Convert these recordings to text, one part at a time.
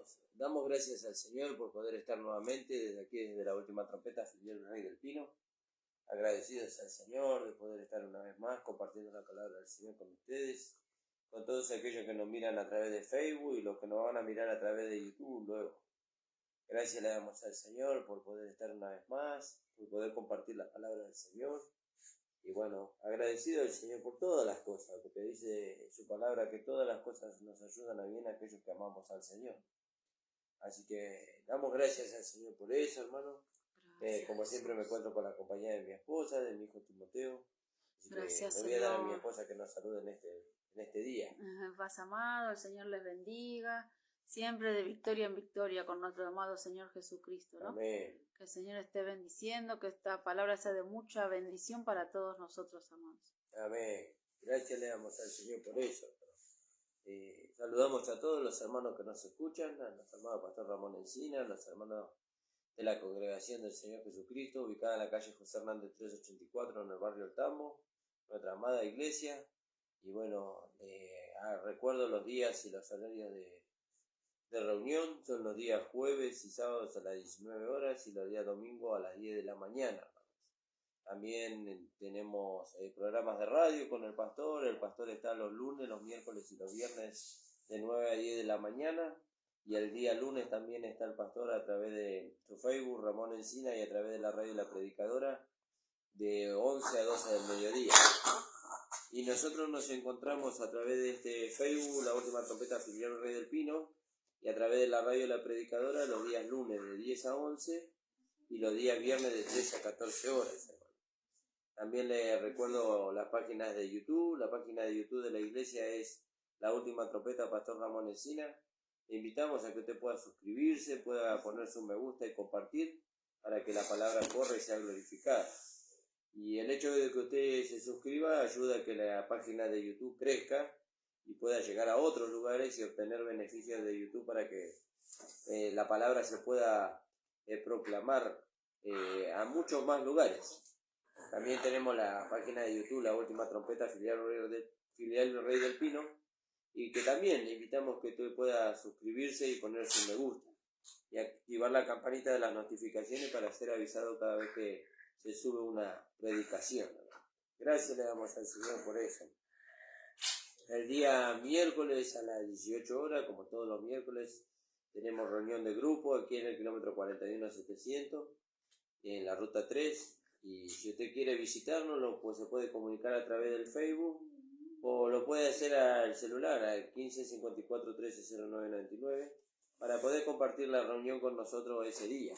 hermanos, damos gracias al Señor por poder estar nuevamente desde aquí, desde la última trompeta, Filial Rey del Pino. Agradecidos al Señor de poder estar una vez más compartiendo la palabra del Señor con ustedes, con todos aquellos que nos miran a través de Facebook y los que nos van a mirar a través de YouTube luego. Gracias le damos al Señor por poder estar una vez más, por poder compartir la palabra del Señor. Y bueno, agradecido al Señor por todas las cosas, porque dice su palabra que todas las cosas nos ayudan a bien a aquellos que amamos al Señor. Así que damos gracias al Señor por eso, hermano. Como siempre me encuentro con la compañía de mi esposa, de mi hijo Timoteo. Así Gracias, que le voy a dar a mi Señor. esposa que nos salude en este día. Paz amado, el Señor les bendiga. Siempre de victoria en victoria con nuestro amado Señor Jesucristo, ¿no? Amén. Que el Señor esté bendiciendo, que esta palabra sea de mucha bendición para todos nosotros, amados. Amén. Gracias le damos al Señor por eso. Saludamos a todos los hermanos que nos escuchan, a nuestro amado Pastor Ramón Encina, a los hermanos de la Congregación del Señor Jesucristo, ubicada en la calle José Hernández 384 en el barrio Altamo, nuestra amada iglesia. Y bueno, recuerdo los días y los horarios de reunión, son los días jueves y sábados a las 19 horas y los días domingo a las 10 de la mañana. También tenemos programas de radio con el pastor está los lunes, los miércoles y los viernes de 9 a 10 de la mañana. Y el día lunes también está el pastor a través de su Facebook, Ramón Encina, y a través de la radio La Predicadora, de 11 a 12 del mediodía. Y nosotros nos encontramos a través de este Facebook, La Última Trompeta, Filial Rey del Pino, y a través de la radio La Predicadora los días lunes de 10 a 11 y los días viernes de 13 a 14 horas. También les recuerdo las páginas de YouTube. La página de YouTube de la iglesia es La Última Trompeta, Pastor Ramón Encina. Le invitamos a que usted pueda suscribirse, pueda ponerse un me gusta y compartir para que la palabra corra y sea glorificada. Y el hecho de que usted se suscriba ayuda a que la página de YouTube crezca y pueda llegar a otros lugares y obtener beneficios de YouTube para que la palabra se pueda proclamar a muchos más lugares. También tenemos la página de YouTube, La Última Trompeta, Filial Rey del Pino, y que también le invitamos que usted pueda suscribirse y poner su me gusta y activar la campanita de las notificaciones para ser avisado cada vez que se sube una predicación. Gracias le damos al Señor por eso. El día miércoles a las 18 horas, como todos los miércoles, tenemos reunión de grupo aquí en el kilómetro 41-700, en la ruta 3. Y si usted quiere visitarnos, pues se puede comunicar a través del Facebook o lo puede hacer al celular, al 15 54 13 09 99, para poder compartir la reunión con nosotros ese día.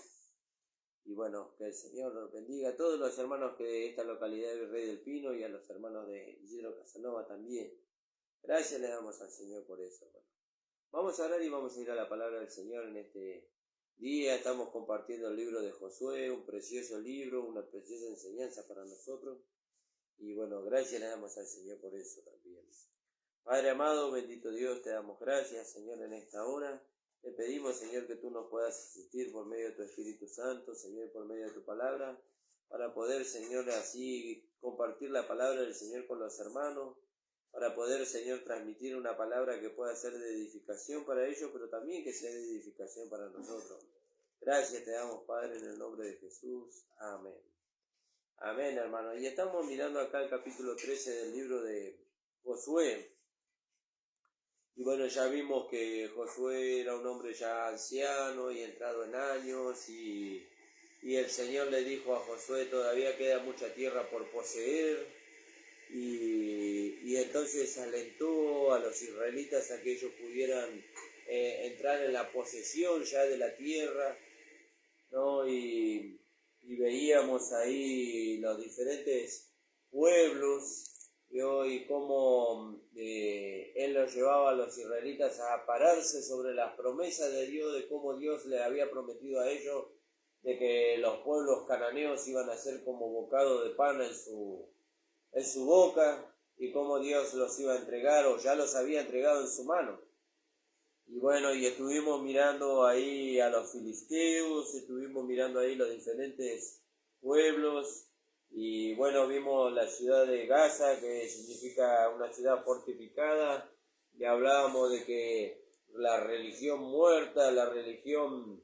Y bueno, que el Señor nos bendiga a todos los hermanos de esta localidad de Rey del Pino y a los hermanos de Isidro Casanova también. Gracias le damos al Señor por eso, hermano. Vamos a orar y vamos a ir a la palabra del Señor en este día. Estamos compartiendo el libro de Josué, un precioso libro, una preciosa enseñanza para nosotros. Y bueno, gracias le damos al Señor por eso también. Padre amado, bendito Dios, te damos gracias, Señor, en esta hora. Te pedimos, Señor, que tú nos puedas asistir por medio de tu Espíritu Santo, Señor, por medio de tu palabra, para poder, Señor, así compartir la palabra del Señor con los hermanos, para poder, Señor, transmitir una palabra que pueda ser de edificación para ellos, pero también que sea de edificación para nosotros. Gracias te damos, Padre, en el nombre de Jesús. Amén. Amén, hermano. Y estamos mirando acá el capítulo 13 del libro de Josué. Y bueno, ya vimos que Josué era un hombre ya anciano y entrado en años, y el Señor le dijo a Josué, todavía queda mucha tierra por poseer. Y entonces alentó a los israelitas a que ellos pudieran entrar en la posesión ya de la tierra, ¿no? Y veíamos ahí los diferentes pueblos, ¿no? Y cómo él los llevaba a los israelitas a pararse sobre las promesas de Dios, de cómo Dios le había prometido a ellos de que los pueblos cananeos iban a ser como bocado de pan en su boca, y cómo Dios los iba a entregar, o ya los había entregado en su mano. Y bueno, y estuvimos mirando ahí a los filisteos, estuvimos mirando ahí los diferentes pueblos, y bueno, vimos la ciudad de Gaza, que significa una ciudad fortificada, y hablábamos de que la religión muerta, la religión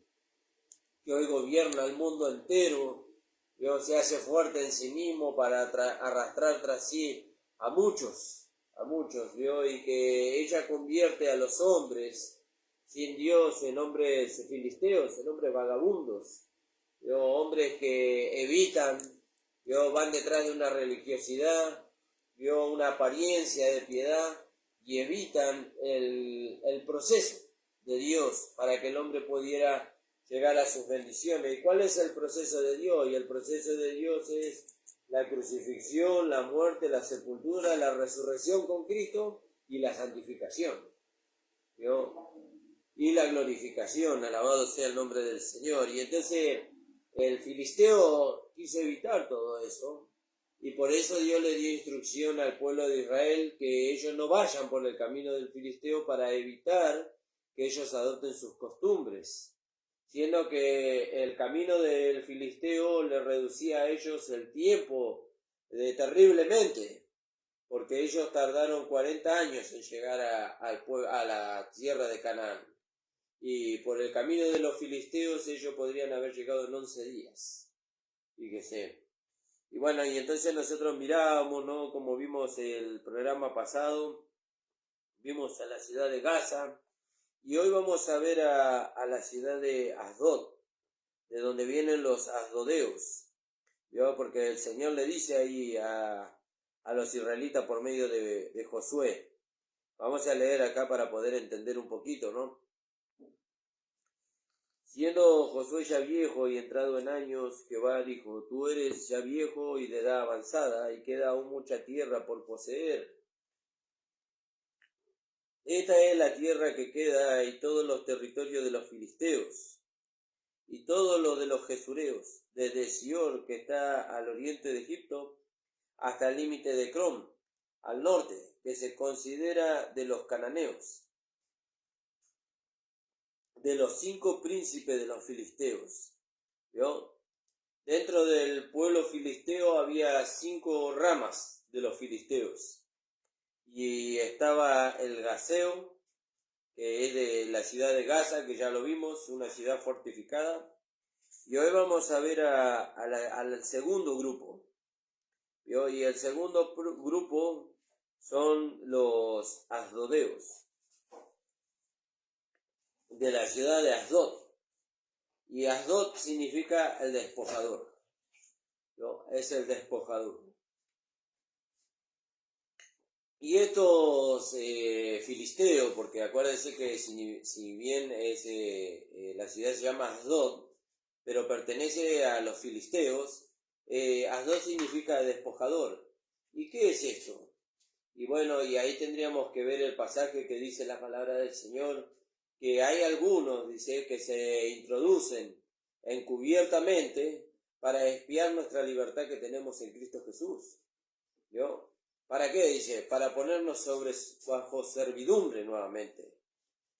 que hoy gobierna el mundo entero, ¿vio? Se hace fuerte en sí mismo para arrastrar tras sí a muchos, ¿vio? Y que ella convierte a los hombres sin Dios en hombres filisteos, en hombres vagabundos, ¿vio? Hombres que evitan, ¿vio? Van detrás de una religiosidad, ¿vio? Una apariencia de piedad y evitan el proceso de Dios para que el hombre pudiera llegar a sus bendiciones. ¿Y cuál es el proceso de Dios? Y el proceso de Dios es la crucifixión, la muerte, la sepultura, la resurrección con Cristo y la santificación, ¿vio? Y la glorificación, alabado sea el nombre del Señor. Y entonces el filisteo quiso evitar todo eso, y por eso Dios le dio instrucción al pueblo de Israel que ellos no vayan por el camino del filisteo para evitar que ellos adopten sus costumbres, siendo que el camino del filisteo le reducía a ellos el tiempo terriblemente, porque ellos tardaron 40 años en llegar a la tierra de Canaán, y por el camino de los filisteos ellos podrían haber llegado en 11 días, fíjese. Y bueno, y entonces nosotros mirábamos, ¿no? Como vimos el programa pasado, vimos a la ciudad de Gaza, y hoy vamos a ver a la ciudad de Asdod, de donde vienen los asdodeos, ¿vio? Porque el Señor le dice ahí a los israelitas por medio de Josué. Vamos a leer acá para poder entender un poquito, ¿no? Siendo Josué ya viejo y entrado en años, Jehová dijo: tú eres ya viejo y de edad avanzada, y queda aún mucha tierra por poseer. Esta es la tierra que queda, y todos los territorios de los filisteos, y todo lo de los jesureos, desde Sior, que está al oriente de Egipto, hasta el límite de Crom, al norte, que se considera de los cananeos, de los 5 príncipes de los filisteos, ¿vio? Dentro del pueblo filisteo había 5 ramas de los filisteos, y estaba el Gaseo, que es de la ciudad de Gaza, que ya lo vimos, una ciudad fortificada. Y hoy vamos a ver al segundo grupo, ¿vio? Y el segundo grupo son los asdodeos, de la ciudad de Asdod. Y Asdod significa el despojador, ¿no? Es el despojador. Y estos filisteos, porque acuérdense que si bien la ciudad se llama Asdod, pero pertenece a los filisteos, Asdod significa despojador. ¿Y qué es esto? Y bueno, y ahí tendríamos que ver el pasaje que dice la palabra del Señor, que hay algunos, dice, que se introducen encubiertamente para espiar nuestra libertad que tenemos en Cristo Jesús, ¿yo? ¿Para qué? Dice, para ponernos bajo servidumbre nuevamente,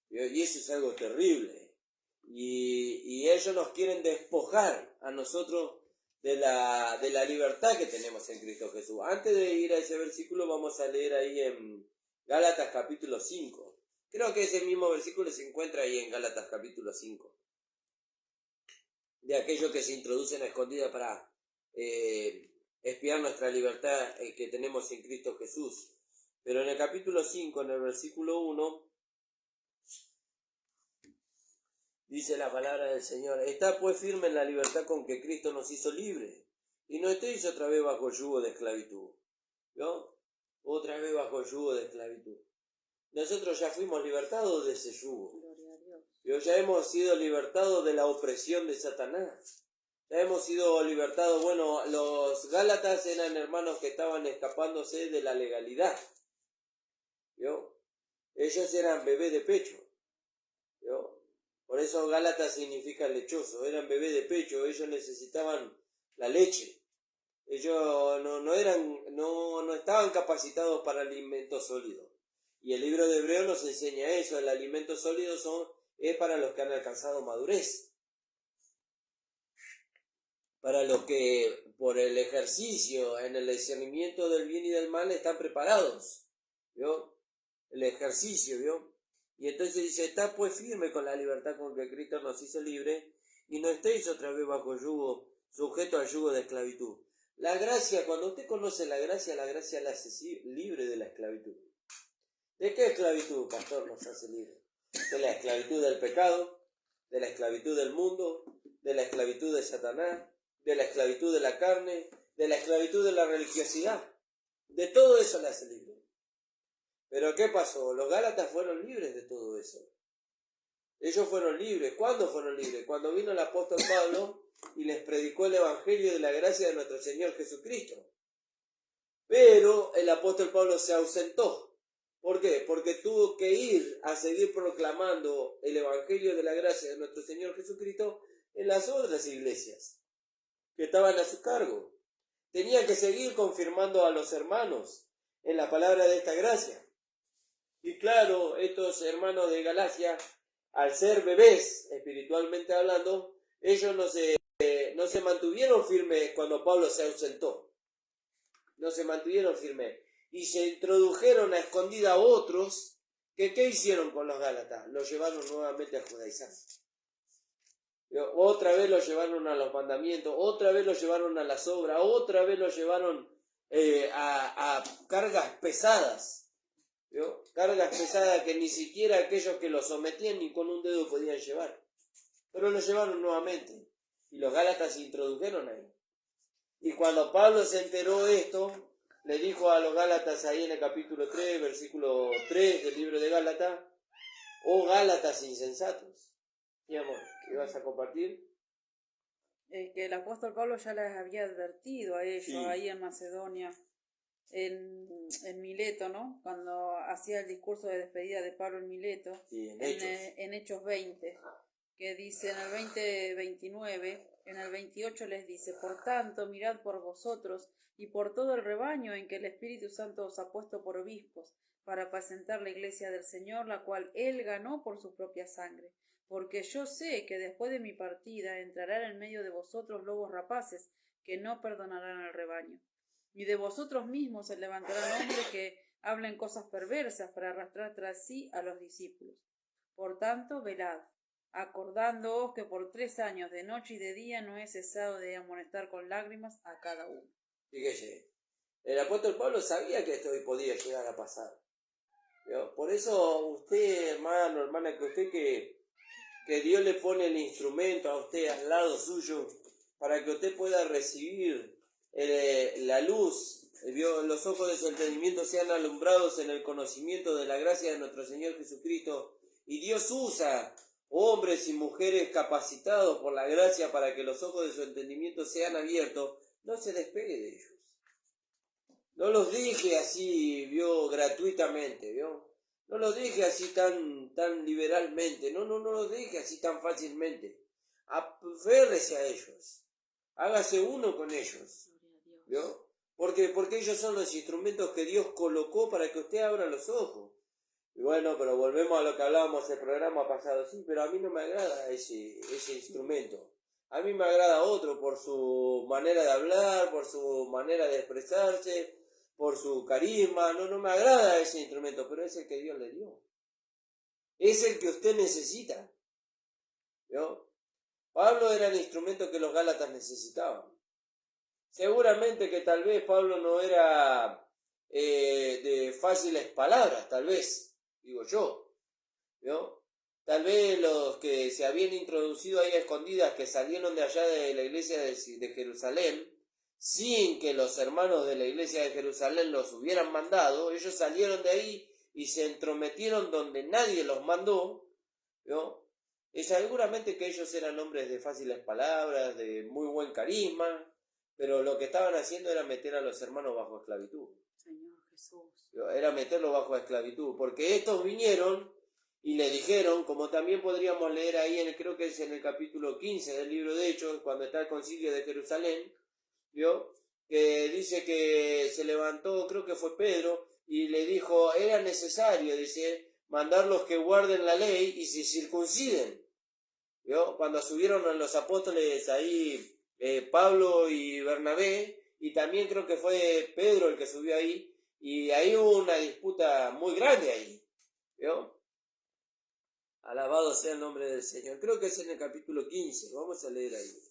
¿yo? Y eso es algo terrible, y ellos nos quieren despojar a nosotros de la libertad que tenemos en Cristo Jesús. Antes de ir a ese versículo, vamos a leer ahí en Gálatas capítulo 5. Creo que ese mismo versículo se encuentra ahí en Gálatas capítulo 5. De aquellos que se introducen a escondida para espiar nuestra libertad que tenemos en Cristo Jesús. Pero en el capítulo 5, en el versículo 1, dice la palabra del Señor: está pues firme en la libertad con que Cristo nos hizo libres, y no estéis otra vez bajo el yugo de esclavitud, ¿no? Otra vez bajo el yugo de esclavitud. Nosotros ya fuimos libertados de ese yugo. Ya hemos sido libertados de la opresión de Satanás. Ya hemos sido libertados. Bueno, los Gálatas eran hermanos que estaban escapándose de la legalidad, ¿vio? Ellos eran bebé de pecho, ¿vio? Por eso Gálatas significa lechoso. Eran bebé de pecho. Ellos necesitaban la leche. Ellos no estaban capacitados para alimento sólido. Y el libro de Hebreos nos enseña eso. El alimento sólido es para los que han alcanzado madurez, para los que por el ejercicio en el discernimiento del bien y del mal están preparados, ¿vio? El ejercicio, ¿vio? Y entonces dice, está pues firme con la libertad con que Cristo nos hizo libre y no estéis otra vez bajo yugo, sujeto al yugo de esclavitud. La gracia, cuando usted conoce la gracia la hace libre de la esclavitud. ¿De qué esclavitud, pastor, nos hace libre? De la esclavitud del pecado, de la esclavitud del mundo, de la esclavitud de Satanás, de la esclavitud de la carne, de la esclavitud de la religiosidad. De todo eso la hace libre. Pero ¿qué pasó? Los Gálatas fueron libres de todo eso. Ellos fueron libres. ¿Cuándo fueron libres? Cuando vino el apóstol Pablo y les predicó el evangelio de la gracia de nuestro Señor Jesucristo. Pero el apóstol Pablo se ausentó. ¿Por qué? Porque tuvo que ir a seguir proclamando el evangelio de la gracia de nuestro Señor Jesucristo en las otras iglesias que estaban a su cargo. Tenía que seguir confirmando a los hermanos en la palabra de esta gracia. Y claro, estos hermanos de Galacia, al ser bebés, espiritualmente hablando, ellos no se mantuvieron firmes cuando Pablo se ausentó. No se mantuvieron firmes. Y se introdujeron a escondida a otros que ¿qué hicieron con los Gálatas? Los llevaron nuevamente a judaizar. Otra vez los llevaron a los mandamientos, otra vez los llevaron a las obras, otra vez los llevaron a cargas pesadas. ¿Vio? Cargas pesadas que ni siquiera aquellos que los sometían ni con un dedo podían llevar. Pero los llevaron nuevamente. Y los Gálatas se introdujeron ahí. Y cuando Pablo se enteró de esto, le dijo a los Gálatas ahí en el capítulo 3, versículo 3 del libro de Gálatas, oh Gálatas insensatos. Mi amor, ¿qué vas a compartir? Que el apóstol Pablo ya les había advertido a ellos, Sí. Ahí en Macedonia, en Mileto, ¿no? Cuando hacía el discurso de despedida de Pablo en Mileto, Sí, en Hechos 20, que dice en el 20-29, en el 28 les dice, por tanto, mirad por vosotros y por todo el rebaño en que el Espíritu Santo os ha puesto por obispos, para apacentar la iglesia del Señor, la cual él ganó por su propia sangre. Porque yo sé que después de mi partida entrarán en medio de vosotros lobos rapaces, que no perdonarán al rebaño. Y de vosotros mismos se levantarán hombres que hablen cosas perversas para arrastrar tras sí a los discípulos. Por tanto, velad, acordándoos que por 3 años de noche y de día no he cesado de amonestar con lágrimas a cada uno. Fíjese, el apóstol Pablo sabía que esto podía llegar a pasar. ¿Vio? Por eso usted, hermano, hermana, que Dios le pone el instrumento a usted al lado suyo para que usted pueda recibir la luz, los ojos de su entendimiento sean alumbrados en el conocimiento de la gracia de nuestro Señor Jesucristo. Y Dios usa hombres y mujeres capacitados por la gracia para que los ojos de su entendimiento sean abiertos. No se despegue de ellos. No los dije así, gratuitamente, No los dije así tan liberalmente, no los dije así tan fácilmente. Aférrese a ellos, hágase uno con ellos, ¿vio? Porque ellos son los instrumentos que Dios colocó para que usted abra los ojos. Y bueno, pero volvemos a lo que hablábamos el programa pasado, sí, pero a mí no me agrada ese instrumento. A mí me agrada otro por su manera de hablar, por su manera de expresarse, por su carisma. No me agrada ese instrumento, pero es el que Dios le dio. Es el que usted necesita. ¿Vio? Pablo era el instrumento que los Gálatas necesitaban. Seguramente que tal vez Pablo no era de fáciles palabras, tal vez, digo yo. ¿Vio? Tal vez los que se habían introducido ahí a escondidas, que salieron de allá de la iglesia de Jerusalén, sin que los hermanos de la iglesia de Jerusalén los hubieran mandado, ellos salieron de ahí y se entrometieron donde nadie los mandó, ¿no? Y seguramente que ellos eran hombres de fáciles palabras, de muy buen carisma, pero lo que estaban haciendo era meter a los hermanos bajo esclavitud. Señor Jesús. Era meterlos bajo esclavitud, porque estos vinieron y le dijeron, como también podríamos leer ahí, creo que es en el capítulo 15 del libro de Hechos, cuando está el concilio de Jerusalén, ¿vio? Que dice que se levantó, creo que fue Pedro, y le dijo, era necesario, dice, mandarlos que guarden la ley y se circunciden. ¿Vio? Cuando subieron a los apóstoles ahí, Pablo y Bernabé, y también creo que fue Pedro el que subió ahí, y ahí hubo una disputa muy grande ahí, ¿vio? Alabado sea el nombre del Señor. Creo que es en el capítulo 15. Vamos a leer ahí.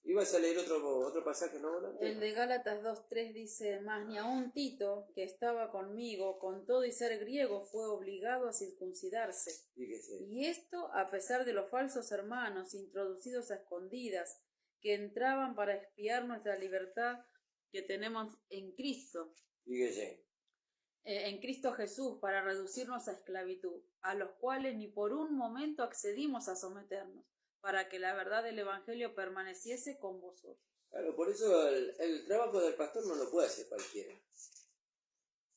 ¿Ibas a leer otro pasaje, no, Volante? El de Gálatas 2:3 dice, mas ni aun Tito, que estaba conmigo, con todo y ser griego, fue obligado a circuncidarse. Fíjese. Y esto a pesar de los falsos hermanos introducidos a escondidas, que entraban para espiar nuestra libertad que tenemos en Cristo. Fíjese. En Cristo Jesús, para reducirnos a esclavitud, a los cuales ni por un momento accedimos a someternos, para que la verdad del Evangelio permaneciese con vosotros. Claro, por eso el trabajo del pastor no lo puede hacer cualquiera.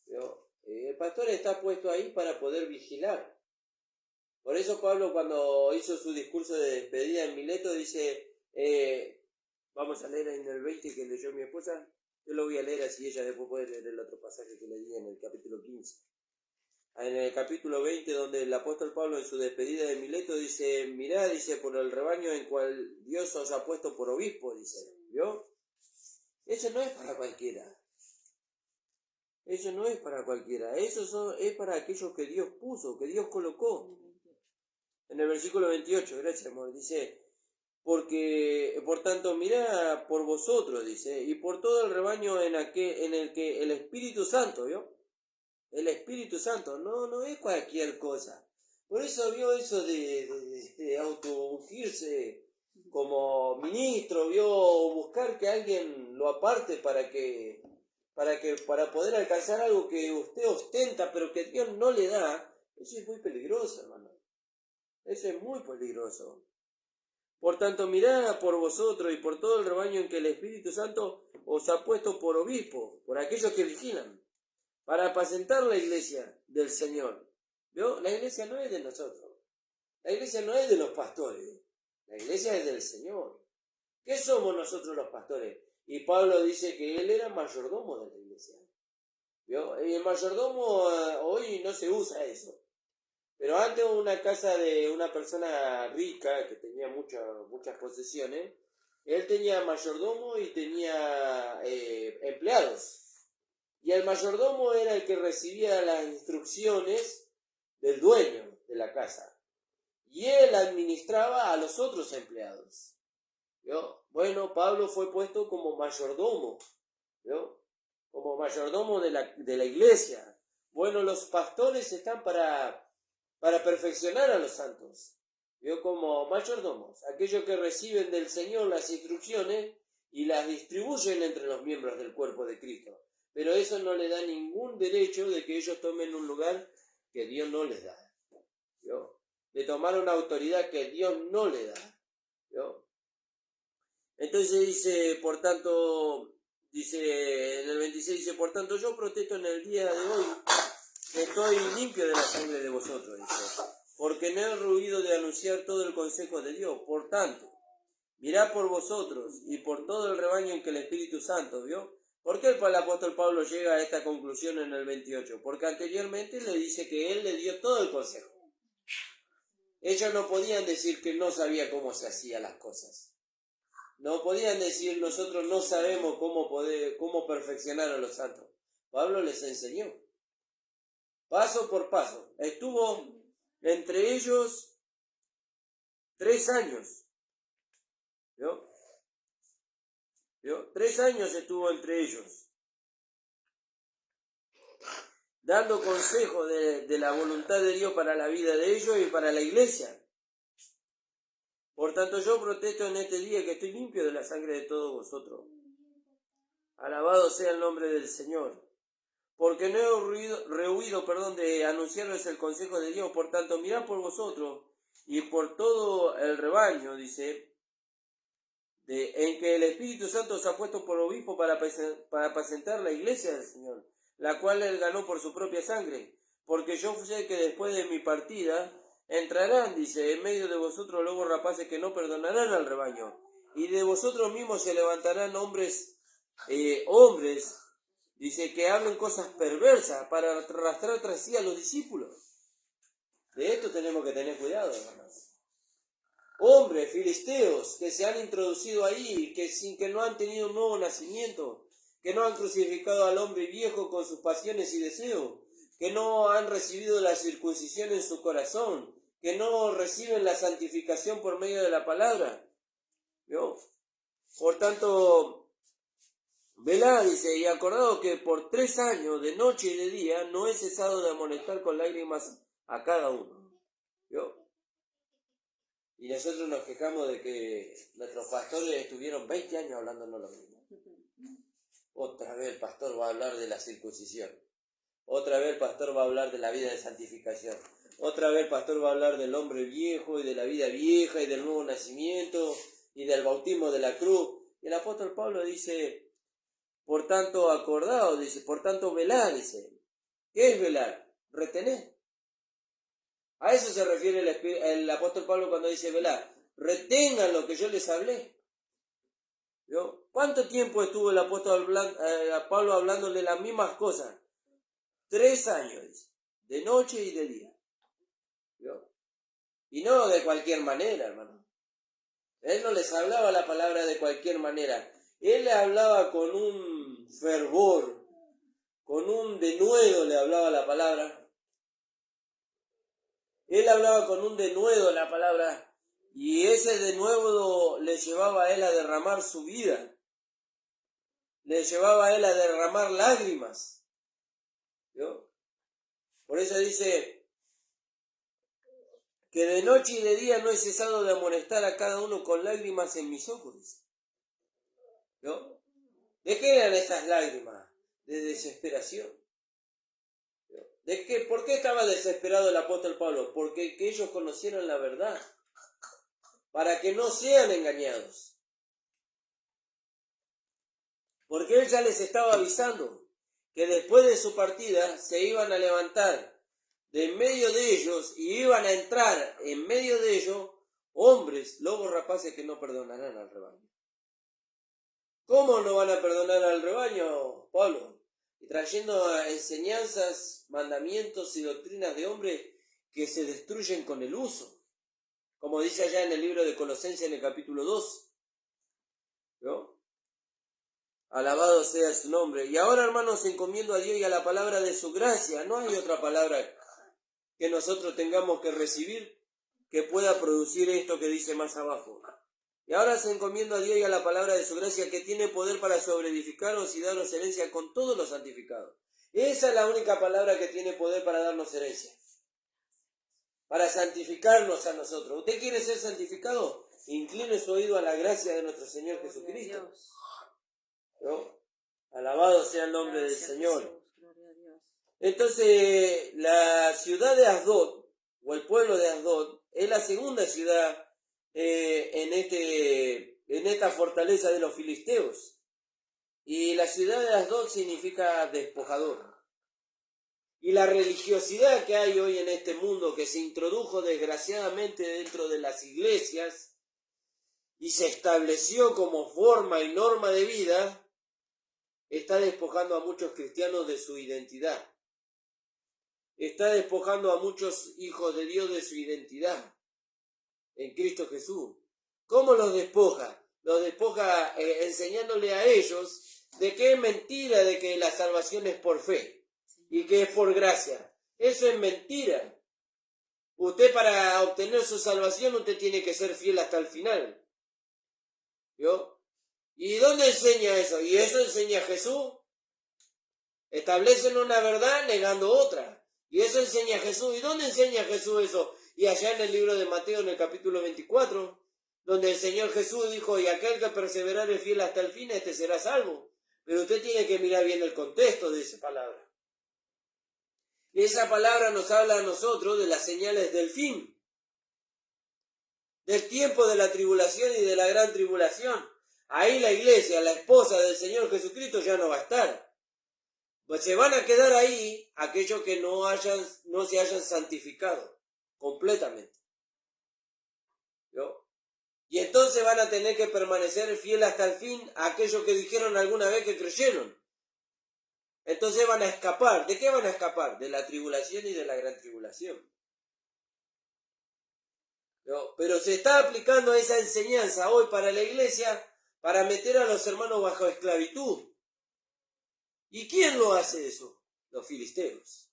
¿No? El pastor está puesto ahí para poder vigilar. Por eso Pablo, cuando hizo su discurso de despedida en Mileto, dice, vamos a leer en el 20 que leyó mi esposa. Yo lo voy a leer así ella después puede leer el otro pasaje que le di en el capítulo 15. En el capítulo 20, donde el apóstol Pablo en su despedida de Mileto dice, mirá, dice, por el rebaño en cual Dios os ha puesto por obispo, dice, ¿vio? Eso no es para cualquiera. Eso no es para cualquiera. Eso es para aquellos que Dios puso, que Dios colocó. En el versículo 28, gracias amor, dice, porque, por tanto, mirá por vosotros, dice, y por todo el rebaño en el que el Espíritu Santo, ¿vio? El Espíritu Santo, no es cualquier cosa. Por eso vio eso de auto-ungirse como ministro, vio buscar que alguien lo aparte para poder alcanzar algo que usted ostenta, pero que Dios no le da. Eso es muy peligroso, hermano. Eso es muy peligroso. Por tanto, mirad por vosotros y por todo el rebaño en que el Espíritu Santo os ha puesto por obispo, por aquellos que vigilan, para apacentar la iglesia del Señor. ¿Vio? La iglesia no es de nosotros. La iglesia no es de los pastores. La iglesia es del Señor. ¿Qué somos nosotros los pastores? Y Pablo dice que él era mayordomo de la iglesia. ¿Vio? Y el mayordomo hoy no se usa eso. Pero antes una casa de una persona rica que tenía muchas posesiones, él tenía mayordomo y tenía empleados. Y el mayordomo era el que recibía las instrucciones del dueño de la casa. Y él administraba a los otros empleados. ¿Vio? Bueno, Pablo fue puesto como mayordomo. ¿Vio? Como mayordomo de la iglesia. Bueno, los pastores están para perfeccionar a los santos. ¿Vio? Como mayordomos. Aquellos que reciben del Señor las instrucciones y las distribuyen entre los miembros del cuerpo de Cristo. Pero eso no le da ningún derecho de que ellos tomen un lugar que Dios no les da. ¿Vio? De tomar una autoridad que Dios no le da. ¿Vio? Entonces dice, por tanto, dice en el 26, dice, por tanto yo protesto en el día de hoy, que estoy limpio de la sangre de vosotros, dice, porque no he ruido de anunciar todo el consejo de Dios. Por tanto, mirad por vosotros y por todo el rebaño en que el Espíritu Santo, ¿vio? ¿Por qué el apóstol Pablo llega a esta conclusión en el 28? Porque anteriormente le dice que él le dio todo el consejo. Ellos no podían decir que no sabía cómo se hacían las cosas. No podían decir nosotros no sabemos cómo perfeccionar a los santos. Pablo les enseñó. Paso por paso. Estuvo entre ellos 3 años. ¿Vio? 3 años estuvo entre ellos, dando consejo de la voluntad de Dios para la vida de ellos y para la iglesia. Por tanto, yo protesto en este día que estoy limpio de la sangre de todos vosotros. Alabado sea el nombre del Señor. Porque no he rehuido de anunciarles el consejo de Dios. Por tanto, mirad por vosotros y por todo el rebaño, dice, en que el Espíritu Santo se ha puesto por obispo para apacentar la iglesia del Señor, la cual él ganó por su propia sangre. Porque yo sé que después de mi partida entrarán, dice, en medio de vosotros lobos rapaces que no perdonarán al rebaño, y de vosotros mismos se levantarán hombres, dice, que hablen cosas perversas para arrastrar tras sí a los discípulos. De esto tenemos que tener cuidado, hermanos. Hombres filisteos que se han introducido ahí, que no han tenido un nuevo nacimiento, que no han crucificado al hombre viejo con sus pasiones y deseos, que no han recibido la circuncisión en su corazón, que no reciben la santificación por medio de la palabra. ¿Vio? Por tanto, velá, dice, y acordado que por 3 años, de noche y de día, no he cesado de amonestar con lágrimas a cada uno. ¿Vio? Y nosotros nos quejamos de que nuestros pastores estuvieron 20 años hablándonos lo mismo. Otra vez el pastor va a hablar de la circuncisión. Otra vez el pastor va a hablar de la vida de santificación. Otra vez el pastor va a hablar del hombre viejo y de la vida vieja y del nuevo nacimiento y del bautismo de la cruz. Y el apóstol Pablo dice, por tanto acordado, dice, por tanto velad, dice. ¿Qué es velar? Retener. A eso se refiere el apóstol Pablo cuando dice velar. Retengan lo que yo les hablé. ¿Vio? ¿Cuánto tiempo estuvo el apóstol Pablo hablándole las mismas cosas? 3 años, de noche y de día. ¿Vio? Y no de cualquier manera, hermano. Él no les hablaba la palabra de cualquier manera. Él le hablaba con un fervor, con un denuedo le hablaba la palabra. Él hablaba con un denuedo la palabra. Y ese denuedo le llevaba a él a derramar su vida. Le llevaba a él a derramar lágrimas. ¿Vio? Por eso dice que de noche y de día no he cesado de amonestar a cada uno con lágrimas en mis ojos. ¿Vio? ¿De qué eran esas lágrimas? De desesperación. ¿Vio? ¿De qué? ¿Por qué estaba desesperado el apóstol Pablo? Porque que ellos conocieran la verdad. Para que no sean engañados. Porque él ya les estaba avisando que después de su partida se iban a levantar de en medio de ellos y iban a entrar en medio de ellos hombres, lobos rapaces que no perdonarán al rebaño. ¿Cómo no van a perdonar al rebaño, Pablo? Y trayendo enseñanzas, mandamientos y doctrinas de hombres que se destruyen con el uso. Como dice allá en el libro de Colosenses en el capítulo 2. ¿No? Alabado sea su nombre. Y ahora, hermanos, encomiendo a Dios y a la palabra de su gracia. No hay otra palabra que nosotros tengamos que recibir que pueda producir esto que dice más abajo. Y ahora se encomiendo a Dios y a la palabra de su gracia que tiene poder para sobreedificaros y daros herencia con todos los santificados. Esa es la única palabra que tiene poder para darnos herencia. Para santificarnos a nosotros. ¿Usted quiere ser santificado? Incline su oído a la gracia de nuestro Señor Jesucristo. ¿No? Alabado sea el nombre del Señor. Entonces, la ciudad de Asdod, o el pueblo de Asdod, es la segunda ciudad en esta fortaleza de los filisteos. Y la ciudad de Asdod significa despojador. Y la religiosidad que hay hoy en este mundo, que se introdujo desgraciadamente dentro de las iglesias y se estableció como forma y norma de vida, está despojando a muchos cristianos de su identidad. Está despojando a muchos hijos de Dios de su identidad en Cristo Jesús. ¿Cómo los despoja? Los despoja enseñándole a ellos de que es mentira de que la salvación es por fe. Y que es por gracia. Eso es mentira. Usted para obtener su salvación, usted tiene que ser fiel hasta el final. ¿Vio? ¿Y dónde enseña eso? ¿Y eso enseña Jesús? Establecen una verdad negando otra. ¿Y eso enseña Jesús? ¿Y dónde enseña Jesús eso? Y allá en el libro de Mateo, en el capítulo 24, donde el Señor Jesús dijo, y aquel que perseverare fiel hasta el fin, este será salvo. Pero usted tiene que mirar bien el contexto de esa palabra. Y esa palabra nos habla a nosotros de las señales del fin, del tiempo de la tribulación y de la gran tribulación. Ahí la iglesia, la esposa del Señor Jesucristo ya no va a estar. Pues se van a quedar ahí aquellos que no se hayan santificado completamente. ¿Vio? Y entonces van a tener que permanecer fiel hasta el fin a aquellos que dijeron alguna vez que creyeron. Entonces van a escapar. ¿De qué van a escapar? De la tribulación y de la gran tribulación. ¿No? Pero se está aplicando esa enseñanza hoy para la iglesia para meter a los hermanos bajo esclavitud. ¿Y quién lo hace eso? Los filisteos.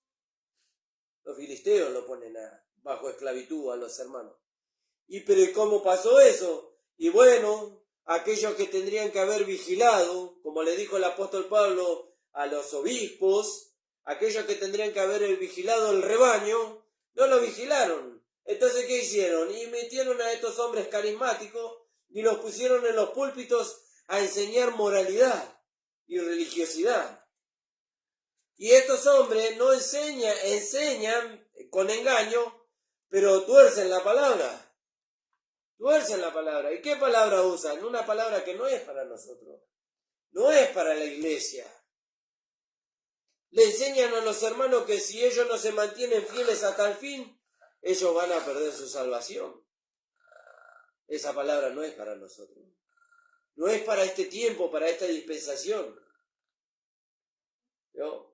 Los filisteos lo ponen bajo esclavitud a los hermanos. Pero ¿cómo pasó eso? Y bueno, aquellos que tendrían que haber vigilado, como le dijo el apóstol Pablo a los obispos, aquellos que tendrían que haber vigilado el rebaño, no lo vigilaron. Entonces, ¿qué hicieron? Y metieron a estos hombres carismáticos y los pusieron en los púlpitos a enseñar moralidad y religiosidad. Y estos hombres no enseñan con engaño, pero tuercen la palabra. Tuercen la palabra. ¿Y qué palabra usan? Una palabra que no es para nosotros. No es para la iglesia. Le enseñan a los hermanos que si ellos no se mantienen fieles hasta el fin, ellos van a perder su salvación. Esa palabra no es para nosotros. No es para este tiempo, para esta dispensación. ¿No?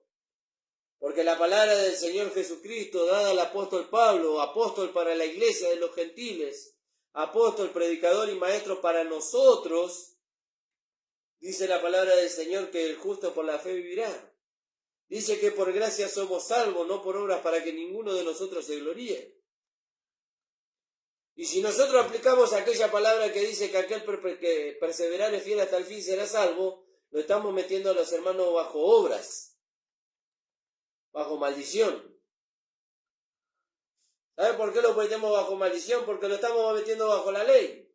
Porque la palabra del Señor Jesucristo, dada al apóstol Pablo, apóstol para la iglesia de los gentiles, apóstol, predicador y maestro para nosotros, dice la palabra del Señor que el justo por la fe vivirá. Dice que por gracia somos salvos, no por obras para que ninguno de nosotros se gloríe. Y si nosotros aplicamos aquella palabra que dice que aquel que perseverare fiel hasta el fin será salvo, lo estamos metiendo a los hermanos bajo obras, bajo maldición. ¿Sabe por qué lo metemos bajo maldición? Porque lo estamos metiendo bajo la ley.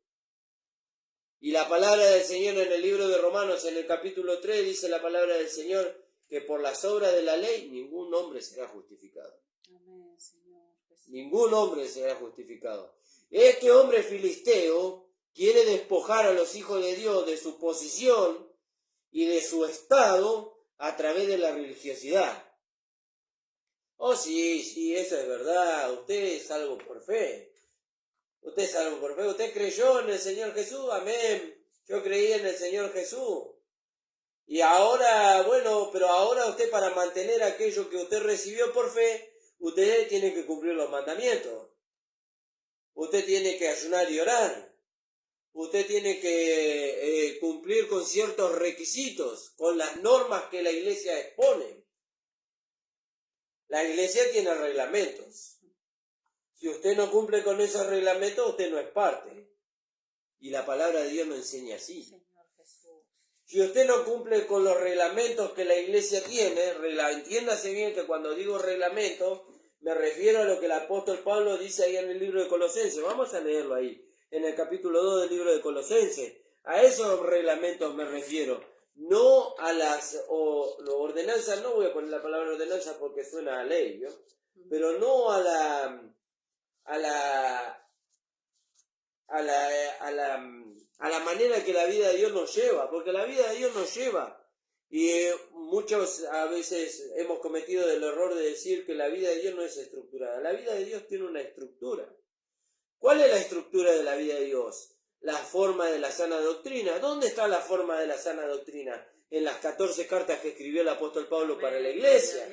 Y la palabra del Señor en el libro de Romanos, en el capítulo 3, dice la palabra del Señor que por las obras de la ley ningún hombre será justificado. Amén, Señor Jesús. Ningún hombre será justificado. Este hombre filisteo quiere despojar a los hijos de Dios de su posición y de su estado a través de la religiosidad. Oh, sí, eso es verdad. Usted es salvo por fe. Usted es salvo por fe. Usted creyó en el Señor Jesús. Amén. Yo creí en el Señor Jesús. Y ahora, bueno, pero ahora usted para mantener aquello que usted recibió por fe, usted tiene que cumplir los mandamientos. Usted tiene que ayunar y orar. Usted tiene que cumplir con ciertos requisitos, con las normas que la iglesia expone. La iglesia tiene reglamentos. Si usted no cumple con esos reglamentos, usted no es parte. Y la palabra de Dios no enseña así. Señor Jesús. Si usted no cumple con los reglamentos que la iglesia tiene, entiéndase bien que cuando digo reglamento, me refiero a lo que el apóstol Pablo dice ahí en el libro de Colosenses. Vamos a leerlo ahí, en el capítulo 2 del libro de Colosenses. A esos reglamentos me refiero. No a las ordenanzas, no voy a poner la palabra ordenanza porque suena a ley, ¿no? Pero no a la manera que la vida de Dios nos lleva, porque la vida de Dios nos lleva. Y muchos a veces hemos cometido el error de decir que la vida de Dios no es estructurada. La vida de Dios tiene una estructura. ¿Cuál es la estructura de la vida de Dios? La forma de la sana doctrina. ¿Dónde está la forma de la sana doctrina? En las 14 cartas que escribió el apóstol Pablo para la iglesia.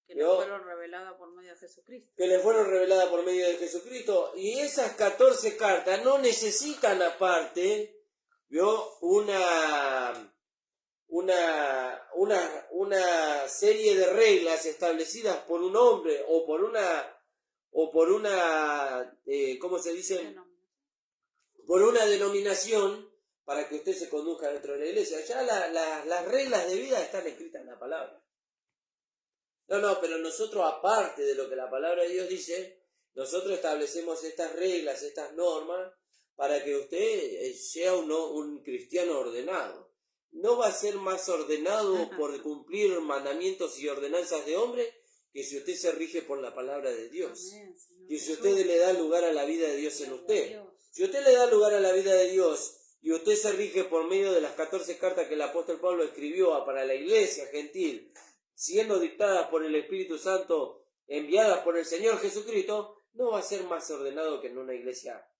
Que le fueron reveladas por medio de Jesucristo. Que le fueron reveladas por medio de Jesucristo. Y esas 14 cartas no necesitan aparte, ¿vio? Una serie de reglas establecidas por un hombre o por una ¿cómo se dice? Por una denominación para que usted se conduzca dentro de la iglesia. Ya las reglas de vida están escritas en la palabra. No, pero nosotros, aparte de lo que la palabra de Dios dice, nosotros establecemos estas reglas, estas normas, para que usted sea un cristiano ordenado. No va a ser más ordenado por cumplir mandamientos y ordenanzas de hombre que si usted se rige por la palabra de Dios. Amén, y si usted le da lugar a la vida de Dios en usted. Si usted le da lugar a la vida de Dios y usted se rige por medio de las 14 cartas que el apóstol Pablo escribió para la iglesia gentil, siendo dictadas por el Espíritu Santo, enviadas por el Señor Jesucristo, no va a ser más ordenado que en una iglesia.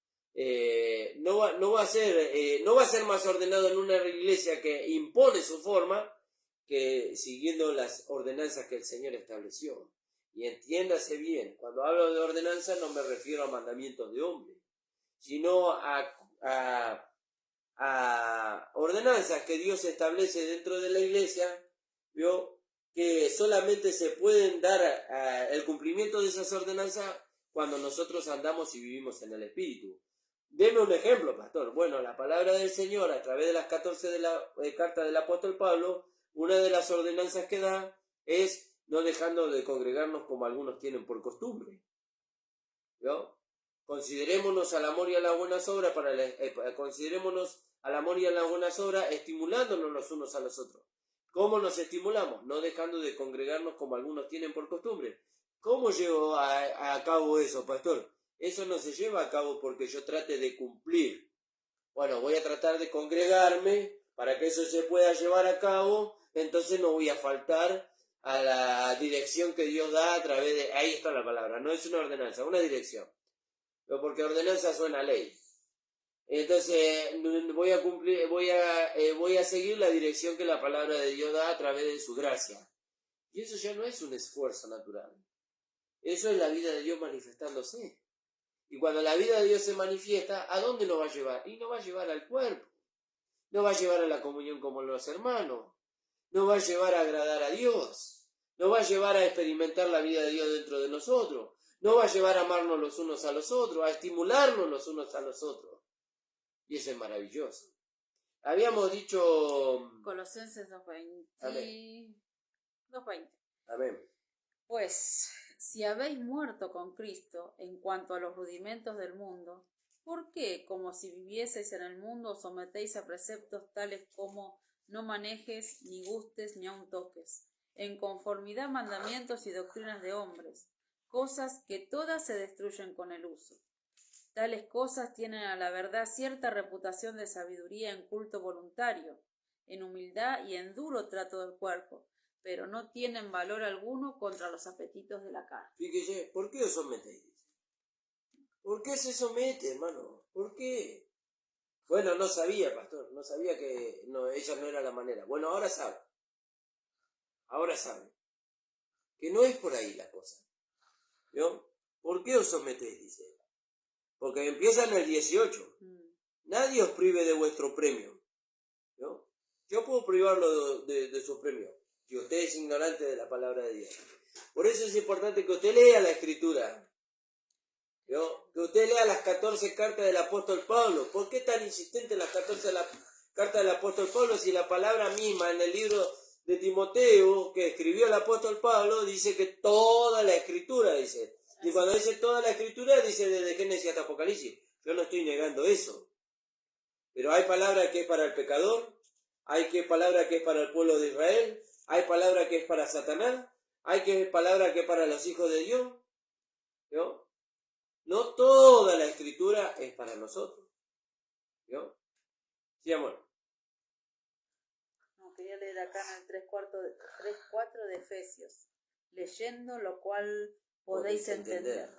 No va a ser más ordenado en una iglesia que impone su forma que siguiendo las ordenanzas que el Señor estableció. Y entiéndase bien, cuando hablo de ordenanzas no me refiero a mandamientos de hombre, sino a ordenanzas que Dios establece dentro de la iglesia, ¿vio? que solamente se pueden dar el cumplimiento de esas ordenanzas cuando nosotros andamos y vivimos en el Espíritu. Deme un ejemplo, pastor. Bueno, la palabra del Señor, a través de las 14 de la carta del apóstol Pablo, una de las ordenanzas que da es no dejando de congregarnos como algunos tienen por costumbre. ¿No? Considerémonos al amor y a las buenas obras considerémonos al amor y a las buenas obras estimulándonos los unos a los otros. ¿Cómo nos estimulamos? No dejando de congregarnos como algunos tienen por costumbre. ¿Cómo llevo a cabo eso, pastor? Eso no se lleva a cabo porque yo trate de cumplir. Bueno, voy a tratar de congregarme para que eso se pueda llevar a cabo, entonces no voy a faltar a la dirección que Dios da a través de... Ahí está la palabra, no es una ordenanza, una dirección. Pero porque ordenanza suena a ley. Entonces voy a cumplir, voy a seguir la dirección que la palabra de Dios da a través de su gracia. Y eso ya no es un esfuerzo natural. Eso es la vida de Dios manifestándose. Y cuando la vida de Dios se manifiesta, ¿a dónde nos va a llevar? Y nos va a llevar al cuerpo. Nos va a llevar a la comunión como los hermanos. Nos va a llevar a agradar a Dios. Nos va a llevar a experimentar la vida de Dios dentro de nosotros. Nos va a llevar a amarnos los unos a los otros, a estimularnos los unos a los otros. Y eso es maravilloso. Habíamos dicho... Colosenses 2:20. Amén. 2:20. Amén. Pues, si habéis muerto con Cristo en cuanto a los rudimentos del mundo, ¿por qué, como si vivieseis en el mundo, os sometéis a preceptos tales como no manejes, ni gustes, ni aun toques, en conformidad a mandamientos y doctrinas de hombres, cosas que todas se destruyen con el uso? Tales cosas tienen a la verdad cierta reputación de sabiduría en culto voluntario, en humildad y en duro trato del cuerpo, pero no tienen valor alguno contra los apetitos de la carne. Fíjese, ¿por qué os sometéis? ¿Por qué se somete, hermano? ¿Por qué? Bueno, no sabía, pastor, no sabía que esa no era la manera. Bueno, ahora sabe. Ahora sabe. Que no es por ahí la cosa. ¿Vio? ¿Por qué os sometéis? Dice. Porque empieza en el 18. Nadie os prive de vuestro premio. ¿No? Yo puedo privarlo de su premio. Si usted es ignorante de la palabra de Dios. Por eso es importante que usted lea la Escritura. ¿No? Que usted lea las 14 cartas del apóstol Pablo. ¿Por qué tan insistente las 14 cartas del apóstol Pablo si la palabra misma en el libro de Timoteo que escribió el apóstol Pablo dice que toda la Escritura, dice? Y cuando dice toda la Escritura dice desde Génesis hasta Apocalipsis. Yo no estoy negando eso. Pero hay palabra que es para el pecador, hay palabra que es para el pueblo de Israel, hay palabra que es para Satanás, hay palabra que es para los hijos de Dios. ¿No? No toda la Escritura es para nosotros. ¿No? Sí, amor. No, quería leer acá en el 3:4 de Efesios, leyendo lo cual podéis entender.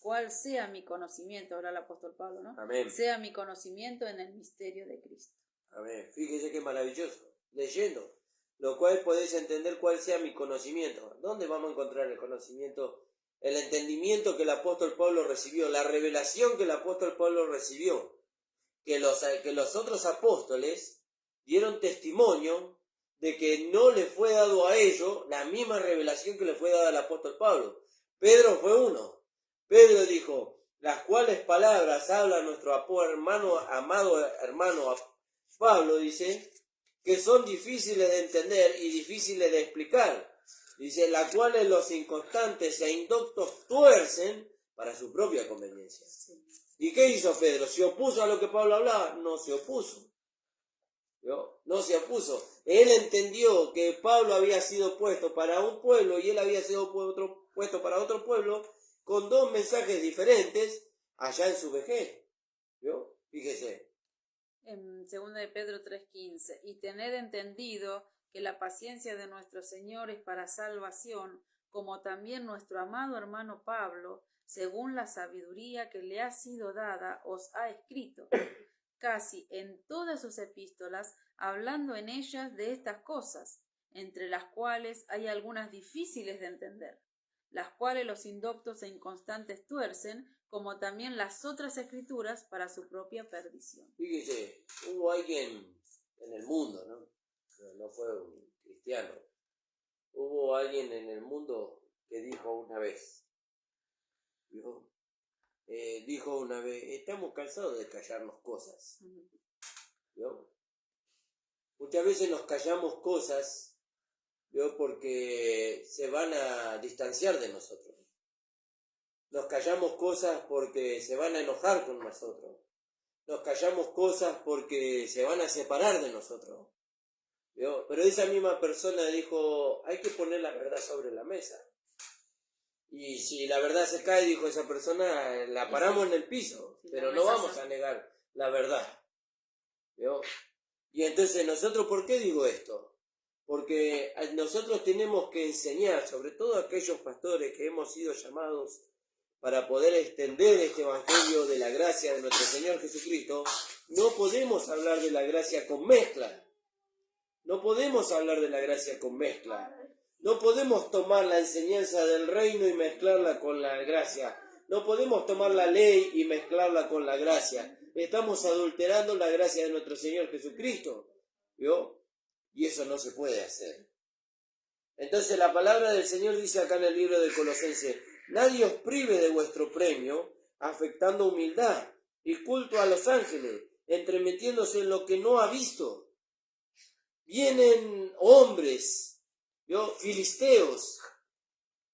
Cuál sea mi conocimiento, ahora el apóstol Pablo, ¿no? Amén. Sea mi conocimiento en el misterio de Cristo. Amén. Fíjese qué maravilloso. Leyendo, lo cual podéis entender cuál sea mi conocimiento. ¿Dónde vamos a encontrar el conocimiento? El entendimiento que el apóstol Pablo recibió, la revelación que el apóstol Pablo recibió, que los otros apóstoles dieron testimonio de que no le fue dado a ellos la misma revelación que le fue dada al apóstol Pablo. Pedro fue uno. Pedro dijo, las cuales palabras habla nuestro amado hermano Pablo, dice, que son difíciles de entender y difíciles de explicar. Dice, las cuales los inconstantes e indoctos tuercen para su propia conveniencia. Sí. ¿Y qué hizo Pedro? ¿Se opuso a lo que Pablo hablaba? No se opuso. No se opuso. Él entendió que Pablo había sido puesto para un pueblo y él había sido puesto para otro pueblo con dos mensajes diferentes allá en su vejez. ¿Vio? Fíjese. En 2 de Pedro 3:15, y tened entendido que la paciencia de nuestro Señor es para salvación, como también nuestro amado hermano Pablo, según la sabiduría que le ha sido dada, os ha escrito, casi en todas sus epístolas, hablando en ellas de estas cosas, entre las cuales hay algunas difíciles de entender, las cuales los indoctos e inconstantes tuercen, como también las otras escrituras para su propia perdición. Fíjese, hubo alguien en el mundo, ¿no? No fue un cristiano, Hubo alguien en el mundo que dijo una vez, ¿vio? Dijo una vez, estamos cansados de callarnos cosas, ¿vio? Muchas veces nos callamos cosas, ¿vio? Porque se van a distanciar de nosotros. Nos callamos cosas porque se van a enojar con nosotros. Nos callamos cosas porque se van a separar de nosotros, ¿vio? Pero esa misma persona dijo, hay que poner la verdad sobre la mesa. Y si la verdad se cae, dijo esa persona, la paramos en el piso, pero no vamos a negar la verdad, ¿vio? Y entonces nosotros, ¿por qué digo esto? Porque nosotros tenemos que enseñar, sobre todo aquellos pastores que hemos sido llamados para poder extender este evangelio de la gracia de nuestro Señor Jesucristo, no podemos hablar de la gracia con mezcla. No podemos hablar de la gracia con mezcla. No podemos tomar la enseñanza del reino y mezclarla con la gracia. No podemos tomar la ley y mezclarla con la gracia. Estamos adulterando la gracia de nuestro Señor Jesucristo, ¿vio? Y eso no se puede hacer. Entonces la palabra del Señor dice acá en el libro de Colosenses, nadie os prive de vuestro premio, afectando humildad y culto a los ángeles, entremetiéndose en lo que no ha visto. Vienen hombres, ¿vio? Filisteos,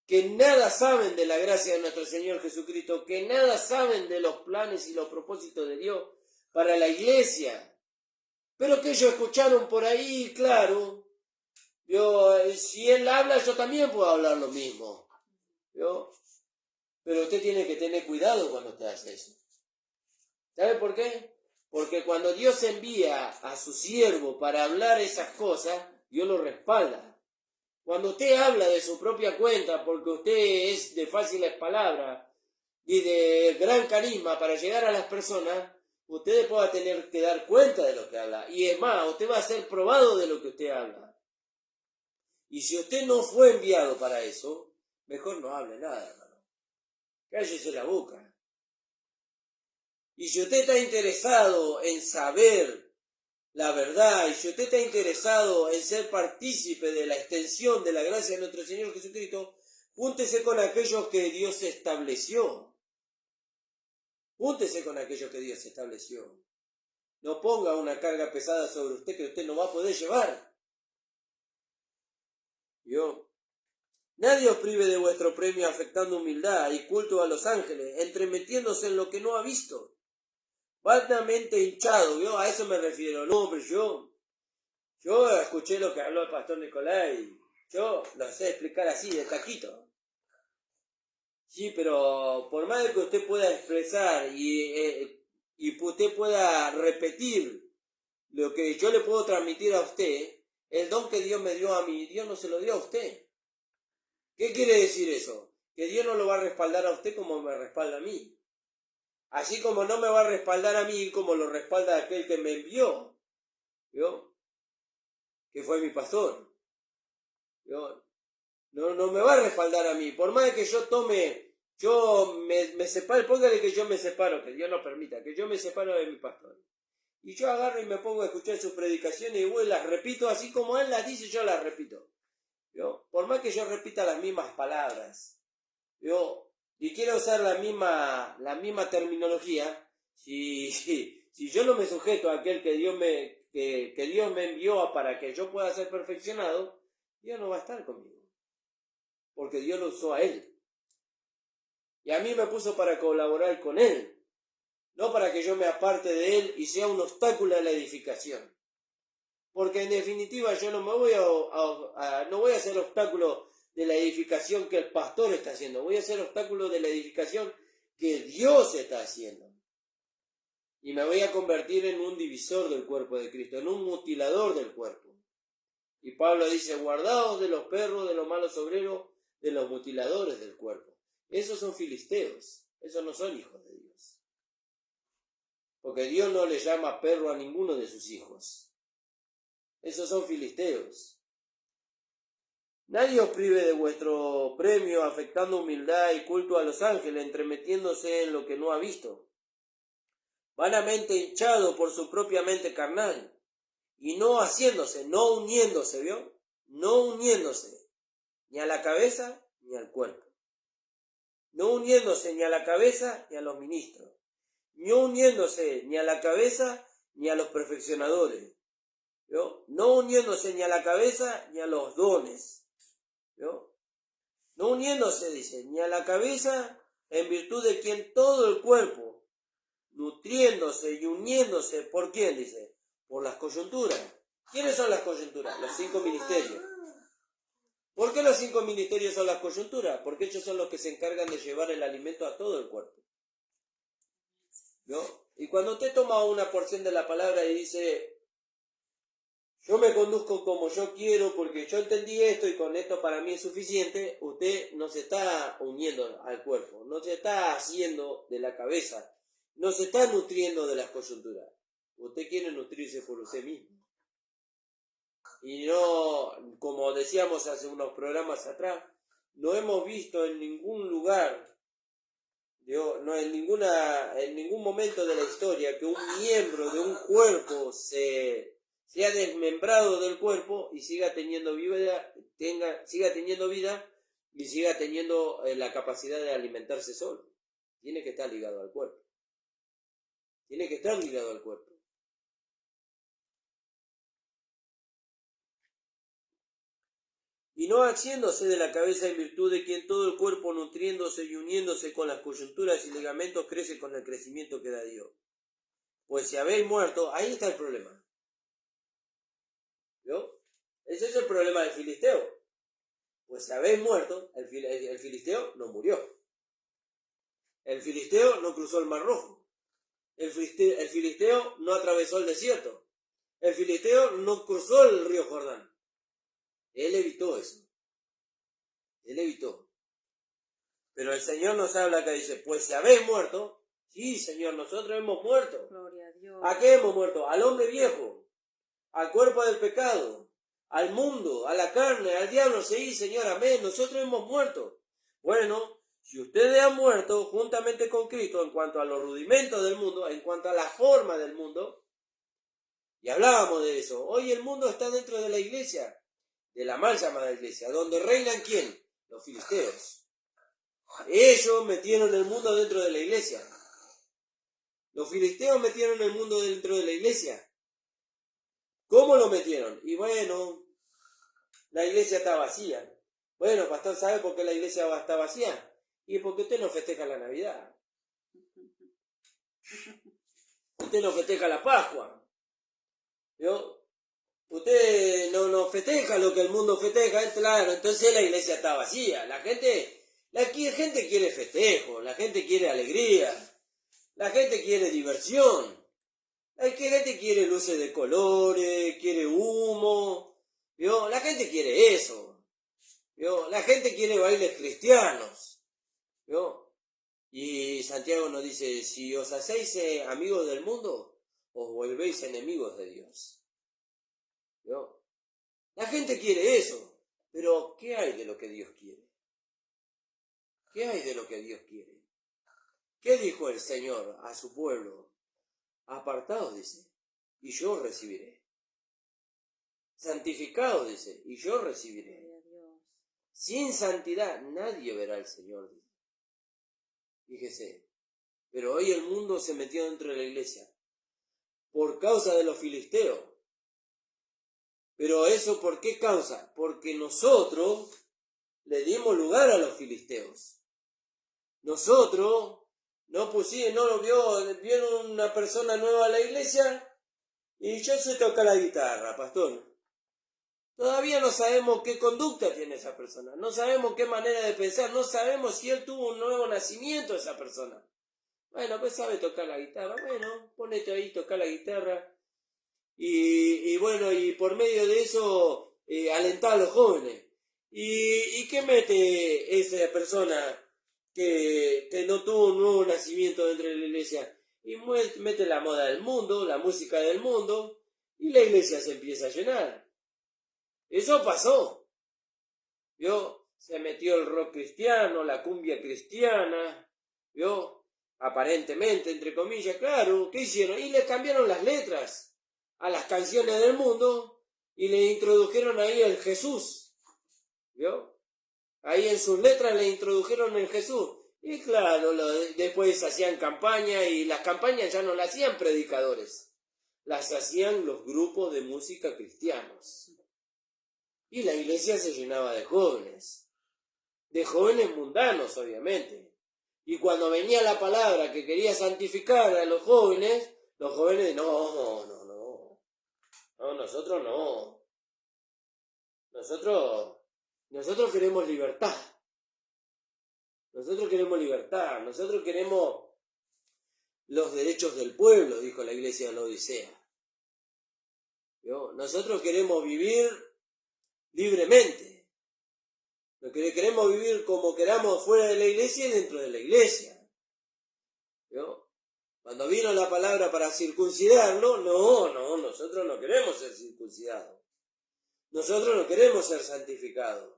que nada saben de la gracia de nuestro Señor Jesucristo, que nada saben de los planes y los propósitos de Dios para la iglesia, pero que ellos escucharon por ahí, claro, ¿vio? Si Él habla, yo también puedo hablar lo mismo, ¿vio? Pero usted tiene que tener cuidado cuando usted hace eso. ¿Sabe por qué? Porque cuando Dios envía a su siervo para hablar esas cosas, Dios lo respalda. Cuando usted habla de su propia cuenta, porque usted es de fáciles palabras y de gran carisma para llegar a las personas, usted va a tener que dar cuenta de lo que habla. Y es más, usted va a ser probado de lo que usted habla. Y si usted no fue enviado para eso, mejor no hable nada, hermano. Cállese la boca. Y si usted está interesado en saber la verdad, y si usted está interesado en ser partícipe de la extensión de la gracia de nuestro Señor Jesucristo, júntese con aquellos que Dios estableció. Júntese con aquellos que Dios estableció. No ponga una carga pesada sobre usted que usted no va a poder llevar. Nadie os prive de vuestro premio afectando humildad y culto a los ángeles, entremetiéndose en lo que no ha visto. Vanamente hinchado, ¿vio? A eso me refiero. No, pero yo escuché lo que habló el pastor Nicolás y yo lo sé explicar así, de taquito. Sí, pero por más de que usted pueda expresar y usted pueda repetir lo que yo le puedo transmitir a usted, el don que Dios me dio a mí, Dios no se lo dio a usted. ¿Qué quiere decir eso? Que Dios no lo va a respaldar a usted como me respalda a mí. Así como no me va a respaldar a mí como lo respalda aquel que me envió, ¿vio? Que fue mi pastor. ¿Vio? No me va a respaldar a mí. Por más de que yo me separo, póngale que yo me separo, que Dios no permita, que yo me separo de mi pastor. Y yo agarro y me pongo a escuchar sus predicaciones y voy, las repito así como él las dice, yo las repito. ¿Vio? Por más que yo repita las mismas palabras, ¿vio? Y quiero usar la misma terminología, si yo no me sujeto a aquel que Dios me envió para que yo pueda ser perfeccionado, Dios no va a estar conmigo. Porque Dios lo usó a él. Y a mí me puso para colaborar con él. No para que yo me aparte de él y sea un obstáculo a la edificación. Porque en definitiva yo no voy a ser obstáculo de la edificación que el pastor está haciendo. Voy a ser obstáculo de la edificación que Dios está haciendo. Y me voy a convertir en un divisor del cuerpo de Cristo, en un mutilador del cuerpo. Y Pablo dice, guardaos de los perros, de los malos obreros, de los mutiladores del cuerpo. Esos son filisteos, esos no son hijos de Dios. Porque Dios no le llama perro a ninguno de sus hijos. Esos son filisteos. Nadie os prive de vuestro premio, afectando humildad y culto a los ángeles, entremetiéndose en lo que no ha visto. Vanamente hinchado por su propia mente carnal, y no haciéndose, no uniéndose, ¿vio? No uniéndose ni a la cabeza ni al cuerpo. No uniéndose ni a la cabeza ni a los ministros. No uniéndose ni a la cabeza ni a los perfeccionadores. ¿Vio? No uniéndose ni a la cabeza ni a los dones. ¿Vio? No uniéndose, dice, ni a la cabeza, en virtud de quien todo el cuerpo, nutriéndose y uniéndose, ¿por quién? Dice, por las coyunturas. ¿Quiénes son las coyunturas? Los 5 ministerios. ¿Por qué los 5 ministerios son las coyunturas? Porque ellos son los que se encargan de llevar el alimento a todo el cuerpo. ¿No? Y cuando usted toma una porción de la palabra y dice, yo me conduzco como yo quiero porque yo entendí esto y con esto para mí es suficiente, usted no se está uniendo al cuerpo, no se está haciendo de la cabeza, no se está nutriendo de las coyunturas. Usted quiere nutrirse por usted mismo. Y no, como decíamos hace unos programas atrás, no hemos visto en ningún lugar, no en ningún momento de la historia que un miembro de un cuerpo se ha desmembrado del cuerpo y siga teniendo vida y siga teniendo la capacidad de alimentarse solo. Tiene que estar ligado al cuerpo. Tiene que estar ligado al cuerpo. Y no haciéndose de la cabeza en virtud de quien todo el cuerpo nutriéndose y uniéndose con las coyunturas y ligamentos crece con el crecimiento que da Dios. Pues si habéis muerto, ahí está el problema. ¿Vio? Ese es el problema del filisteo. Pues si habéis muerto, el filisteo no murió. El filisteo no cruzó el Mar Rojo. El filisteo no atravesó el desierto. El filisteo no cruzó el río Jordán. Él evitó eso. Él evitó. Pero el Señor nos habla acá, dice, pues si habéis muerto, sí, Señor, nosotros hemos muerto. Gloria a Dios. ¿A qué hemos muerto? Al hombre viejo, al cuerpo del pecado, al mundo, a la carne, al diablo. Sí, Señor, amén, nosotros hemos muerto. Bueno, si ustedes han muerto juntamente con Cristo en cuanto a los rudimentos del mundo, en cuanto a la forma del mundo, y hablábamos de eso, hoy el mundo está dentro de la iglesia, de la mal llamada iglesia, donde reinan ¿quién? Los filisteos. Ellos metieron el mundo dentro de la iglesia. Los filisteos metieron el mundo dentro de la iglesia. ¿Cómo lo metieron? Y bueno, la iglesia está vacía. Bueno, pastor, ¿sabe por qué la iglesia está vacía? Y porque usted no festeja la Navidad. Usted no festeja la Pascua. ¿Vio? Usted no festeja lo que el mundo festeja, claro, entonces la iglesia está vacía. La gente quiere festejo, la gente quiere alegría, la gente quiere diversión, la gente quiere luces de colores, quiere humo, ¿vio? La gente quiere eso, ¿vio? La gente quiere bailes cristianos, ¿vio? Y Santiago nos dice, si os hacéis amigos del mundo, os volvéis enemigos de Dios. ¿No? La gente quiere eso, pero ¿qué hay de lo que Dios quiere? ¿Qué hay de lo que Dios quiere? ¿Qué dijo el Señor a su pueblo? Apartaos, dice, y yo os recibiré. Santificaos, dice, y yo os recibiré. Sin santidad nadie verá al Señor, dice. Fíjese, pero hoy el mundo se metió dentro de la iglesia por causa de los filisteos. Pero eso, ¿por qué causa? Porque nosotros le dimos lugar a los filisteos. Nosotros vieron una persona nueva a la iglesia y yo sé tocar la guitarra, pastor. Todavía no sabemos qué conducta tiene esa persona, no sabemos qué manera de pensar, no sabemos si él tuvo un nuevo nacimiento esa persona. Bueno, pues sabe tocar la guitarra, bueno, ponete ahí, tocar la guitarra. Y bueno, y por medio de eso alentar a los jóvenes. ¿Y qué mete esa persona que no tuvo un nuevo nacimiento dentro de la iglesia? Y mete la moda del mundo, la música del mundo, y la iglesia se empieza a llenar. Eso pasó. ¿Vio? Se metió el rock cristiano, la cumbia cristiana, ¿vio? Aparentemente, entre comillas, claro, ¿qué hicieron? Y le cambiaron las letras a las canciones del mundo y le introdujeron ahí el Jesús, ¿vio? Ahí en sus letras le introdujeron en Jesús. Y claro, después hacían campaña y las campañas ya no las hacían predicadores, las hacían los grupos de música cristianos. Y la iglesia se llenaba de jóvenes mundanos obviamente. Y cuando venía la palabra que quería santificar a los jóvenes no, nosotros no. Nosotros queremos libertad. Nosotros queremos los derechos del pueblo, dijo la iglesia de la Odisea. Nosotros queremos vivir libremente. Queremos vivir como queramos fuera de la iglesia y dentro de la iglesia. Cuando vino la palabra para circuncidarlo, nosotros no queremos ser circuncidados. Nosotros no queremos ser santificados.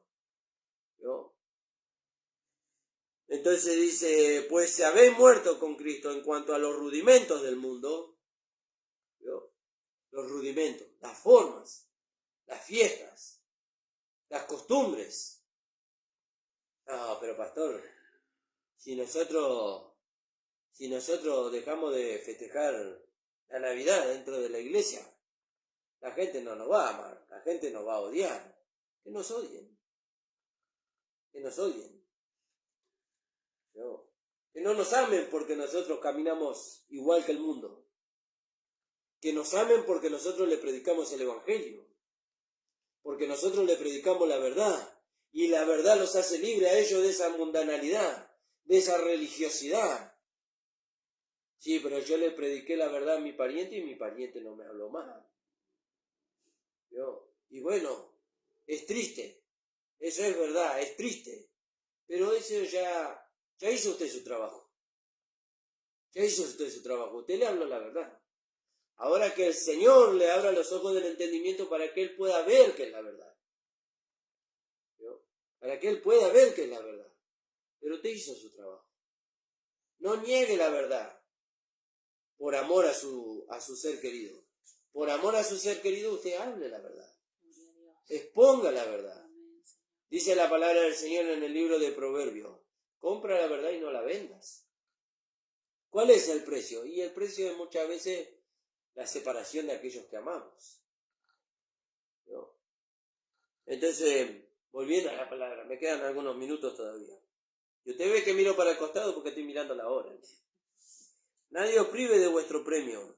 Entonces dice, pues se habéis muerto con Cristo en cuanto a los rudimentos del mundo. Los rudimentos, las formas, las fiestas, las costumbres. No, pero pastor, si nosotros dejamos de festejar la Navidad dentro de la iglesia, la gente no nos va a amar, la gente nos va a odiar. Que nos odien. Que no nos amen porque nosotros caminamos igual que el mundo. Que nos amen porque nosotros le predicamos el Evangelio. Porque nosotros le predicamos la verdad. Y la verdad los hace libre a ellos de esa mundanalidad, de esa religiosidad. Sí, pero yo le prediqué la verdad a mi pariente y mi pariente no me habló más. Y bueno, es triste. Eso es verdad, es triste. Pero eso ya hizo usted su trabajo. Usted le habló la verdad. Ahora que el Señor le abra los ojos del entendimiento para que Él pueda ver que es la verdad. Para que Él pueda ver que es la verdad. Pero usted hizo su trabajo. No niegue la verdad por amor a su ser querido. Por amor a su ser querido usted hable la verdad. Exponga la verdad. Dice la palabra del Señor en el libro de Proverbios. Compra la verdad y no la vendas. ¿Cuál es el precio? Y el precio es muchas veces la separación de aquellos que amamos. Entonces, volviendo a la palabra, me quedan algunos minutos todavía. Y usted ve que miro para el costado porque estoy mirando la hora. Nadie os prive de vuestro premio,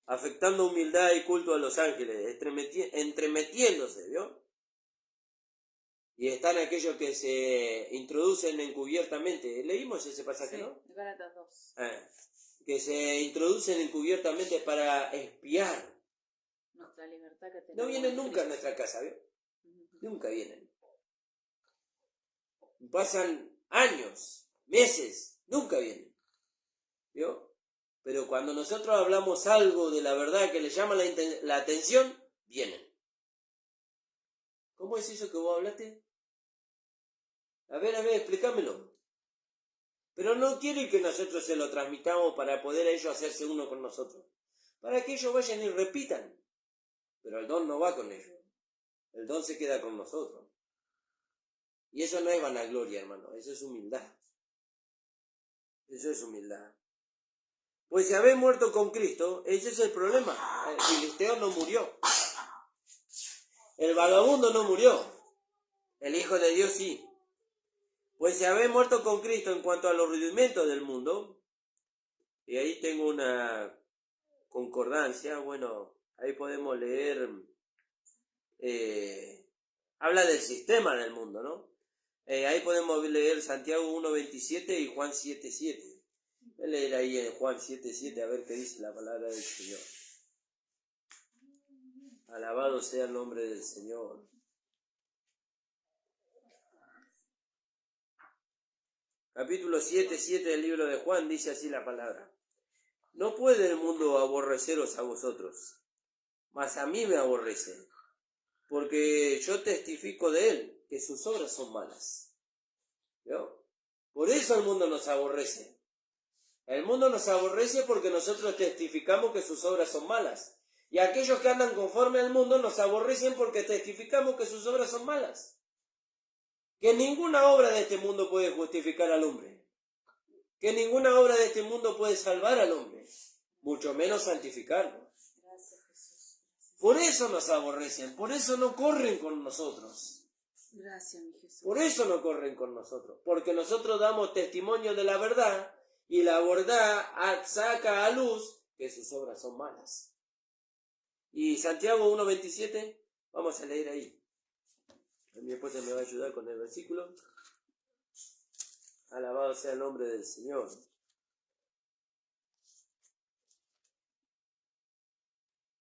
afectando humildad y culto a los ángeles, entremetiéndose, ¿vio? Y están aquellos que se introducen encubiertamente. Leímos ese pasaje, sí, ¿no? Gálatas 2. Que se introducen encubiertamente para espiar. Nuestra libertad que tenemos. No vienen nunca a nuestra casa, ¿vio? Nunca vienen. Pasan años, meses, nunca vienen. ¿Vio? Pero cuando nosotros hablamos algo de la verdad que les llama la atención, vienen. ¿Cómo es eso que vos hablaste? A ver, explícamelo. Pero no quieren que nosotros se lo transmitamos para poder ellos hacerse uno con nosotros. Para que ellos vayan y repitan. Pero el don no va con ellos. El don se queda con nosotros. Y eso no es vanagloria, hermano. Eso es humildad. Pues si habéis muerto con Cristo, ese es el problema. El filisteo no murió. El vagabundo no murió. El Hijo de Dios sí. Pues si habéis muerto con Cristo en cuanto a los rudimentos del mundo, y ahí tengo una concordancia, bueno, ahí podemos leer, habla del sistema del mundo, ¿no? Ahí podemos leer Santiago 1.27 y Juan 7.7. Voy a leer ahí en Juan 7.7 a ver qué dice la palabra del Señor. Alabado sea el nombre del Señor. Capítulo 7.7 del libro de Juan dice así la palabra. No puede el mundo aborreceros a vosotros, mas a mí me aborrece, porque yo testifico de él, que sus obras son malas. ¿Vio? Por eso el mundo nos aborrece. El mundo nos aborrece porque nosotros testificamos que sus obras son malas. Y aquellos que andan conforme al mundo nos aborrecen porque testificamos que sus obras son malas. que ninguna obra de este mundo puede justificar al hombre, que ninguna obra de este mundo puede salvar al hombre, mucho menos santificarlo. Gracias, Jesús. Por eso nos aborrecen, por eso no corren con nosotros. Gracias, mi Jesús. Por eso no corren con nosotros, porque nosotros damos testimonio de la verdad y la verdad saca a luz que sus obras son malas. Y Santiago 1:27, vamos a leer ahí. Mi esposa me va a ayudar con el versículo. Alabado sea el nombre del Señor.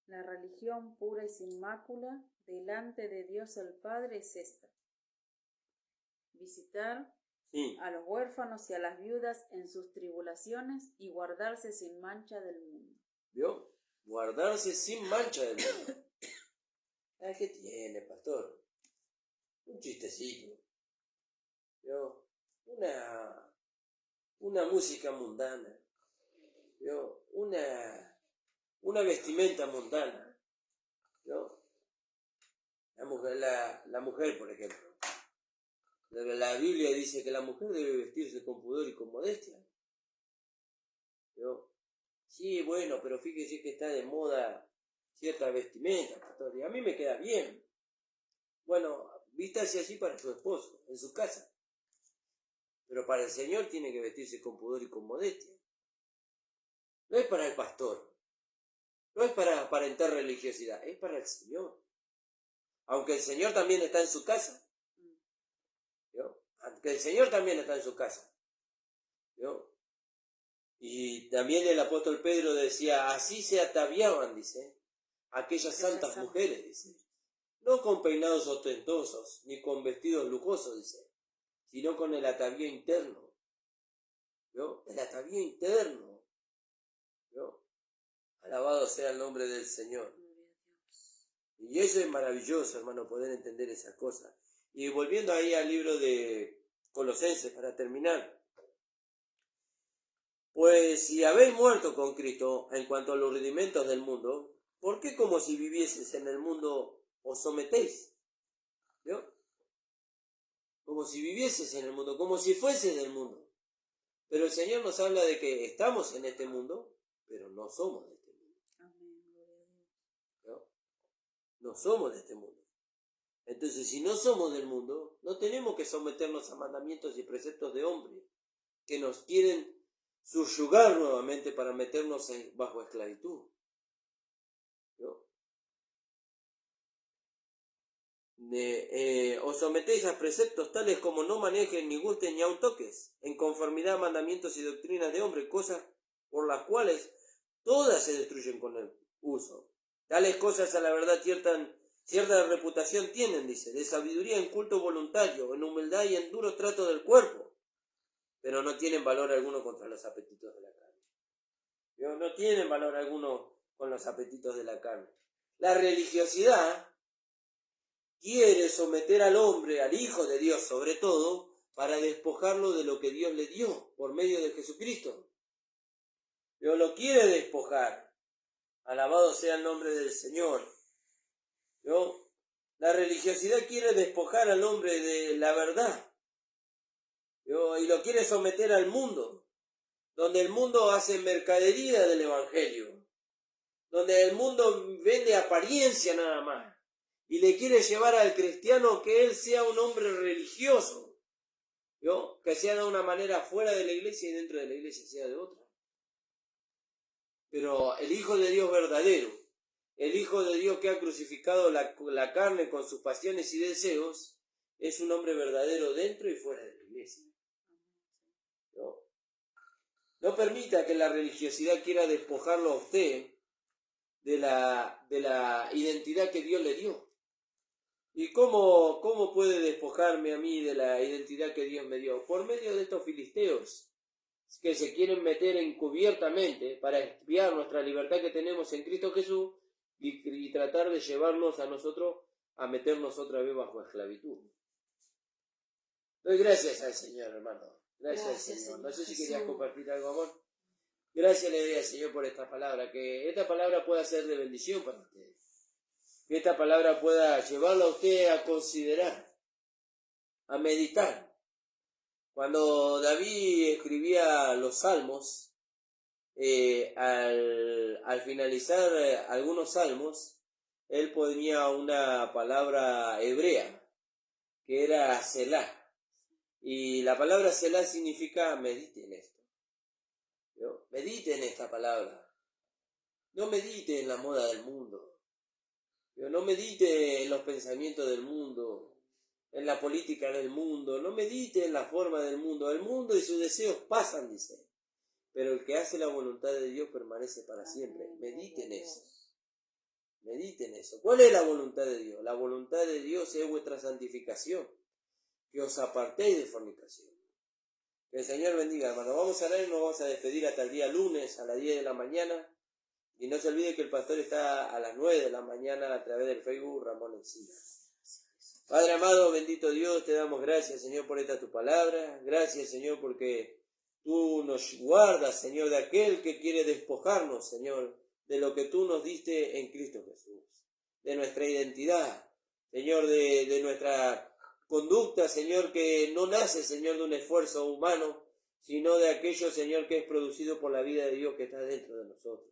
La religión pura y sin mácula delante de Dios el Padre es esta: visitar a los huérfanos y a las viudas en sus tribulaciones y guardarse sin mancha del mundo. ¿Vio? Guardarse sin mancha del mundo. ¿Sabes qué tiene, pastor? Un chistecito. ¿Vio? Una música mundana. ¿Vio? Una vestimenta mundana. ¿Vio? La mujer, por ejemplo. La Biblia dice que la mujer debe vestirse con pudor y con modestia. ¿Vio? Sí, bueno, pero fíjese que está de moda cierta vestimenta, pastor, y a mí me queda bien. Bueno, vístase así para su esposo, en su casa. Pero para el Señor tiene que vestirse con pudor y con modestia. No es para el pastor. No es para aparentar religiosidad, es para el Señor. Aunque el Señor también está en su casa. ¿Vio? Aunque el Señor también está en su casa. ¿Vio? Y también el apóstol Pedro decía, así se ataviaban, dice, aquellas santas mujeres, dice. No con peinados ostentosos, ni con vestidos lujosos, dice, sino con el atavío interno. ¿Vio? El atavío interno. ¿Vio? Alabado sea el nombre del Señor. Y eso es maravilloso, hermano, poder entender esas cosas. Y volviendo ahí al libro de Colosenses, para terminar. Pues si habéis muerto con Cristo en cuanto a los rudimentos del mundo, ¿por qué como si vivieses en el mundo os sometéis? ¿Vio? Como si vivieses en el mundo, como si fueses del mundo. Pero el Señor nos habla de que estamos en este mundo, pero no somos de este mundo. ¿No? No somos de este mundo. Entonces, si no somos del mundo, no tenemos que someternos a mandamientos y preceptos de hombres que nos quieren subyugar nuevamente para meternos bajo esclavitud. ¿No? Os sometéis a preceptos tales como no manejen ni gusten ni aun toques, en conformidad a mandamientos y doctrinas de hombres, cosas por las cuales todas se destruyen con el uso. Tales cosas a la verdad cierta reputación tienen, dice, de sabiduría en culto voluntario, en humildad y en duro trato del cuerpo, pero no tienen valor alguno contra los apetitos de la carne. No tienen valor alguno con los apetitos de la carne. La religiosidad quiere someter al hombre, al Hijo de Dios sobre todo, para despojarlo de lo que Dios le dio por medio de Jesucristo. Dios lo quiere despojar. Alabado sea el nombre del Señor. ¿No? La religiosidad quiere despojar al hombre de la verdad. ¿No? Y lo quiere someter al mundo, donde el mundo hace mercadería del Evangelio, donde el mundo vende apariencia nada más, y le quiere llevar al cristiano que él sea un hombre religioso, ¿no? Que sea de una manera fuera de la iglesia y dentro de la iglesia sea de otra. Pero el Hijo de Dios verdadero, el Hijo de Dios que ha crucificado la carne con sus pasiones y deseos, es un hombre verdadero dentro y fuera de la iglesia. No permita que la religiosidad quiera despojarlo a usted de la identidad que Dios le dio. ¿Y cómo puede despojarme a mí de la identidad que Dios me dio? Por medio de estos filisteos que se quieren meter encubiertamente para expiar nuestra libertad que tenemos en Cristo Jesús y tratar de llevarnos a nosotros a meternos otra vez bajo esclavitud. Doy gracias al Señor, hermano. Gracias al Señor. No sé si querías compartir algo, amor. Gracias le doy al Señor por esta palabra. Que esta palabra pueda ser de bendición para ustedes. Que esta palabra pueda llevarlo a usted a considerar a meditar. Cuando David escribía los salmos, al finalizar algunos salmos, él ponía una palabra hebrea, que era Selah. Y la palabra Selah significa medite en esto. ¿No? Medite en esta palabra. No medite en la moda del mundo. No medite en los pensamientos del mundo, en la política del mundo. No medite en la forma del mundo. El mundo y sus deseos pasan, dice. Pero el que hace la voluntad de Dios permanece para siempre. Medite en eso. Medite en eso. ¿Cuál es la voluntad de Dios? La voluntad de Dios es vuestra santificación. Que os apartéis de fornicación. Que el Señor bendiga, hermano. Vamos a orar y nos vamos a despedir hasta el día lunes a las 10 de la mañana. Y no se olvide que el pastor está a las 9 de la mañana a través del Facebook Ramón Encina. Padre amado, bendito Dios, te damos gracias, Señor, por esta tu palabra. Gracias, Señor, porque tú nos guardas, Señor, de aquel que quiere despojarnos, Señor, de lo que tú nos diste en Cristo Jesús. De nuestra identidad, Señor, de nuestra conducta, Señor, que no nace, Señor, de un esfuerzo humano, sino de aquello, Señor, que es producido por la vida de Dios que está dentro de nosotros.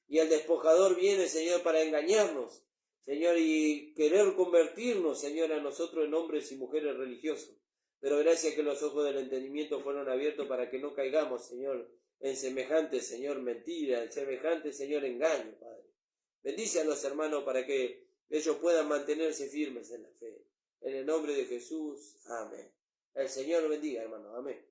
Y el despojador viene, Señor, para engañarnos, Señor, y querer convertirnos, Señor, a nosotros en hombres y mujeres religiosos. Pero gracias que los ojos del entendimiento fueron abiertos para que no caigamos, Señor, en semejante, Señor, mentira, en semejante, Señor, engaño, Padre. Bendice a los hermanos para que ellos puedan mantenerse firmes en la fe. En el nombre de Jesús, amén. El Señor bendiga, hermano, amén.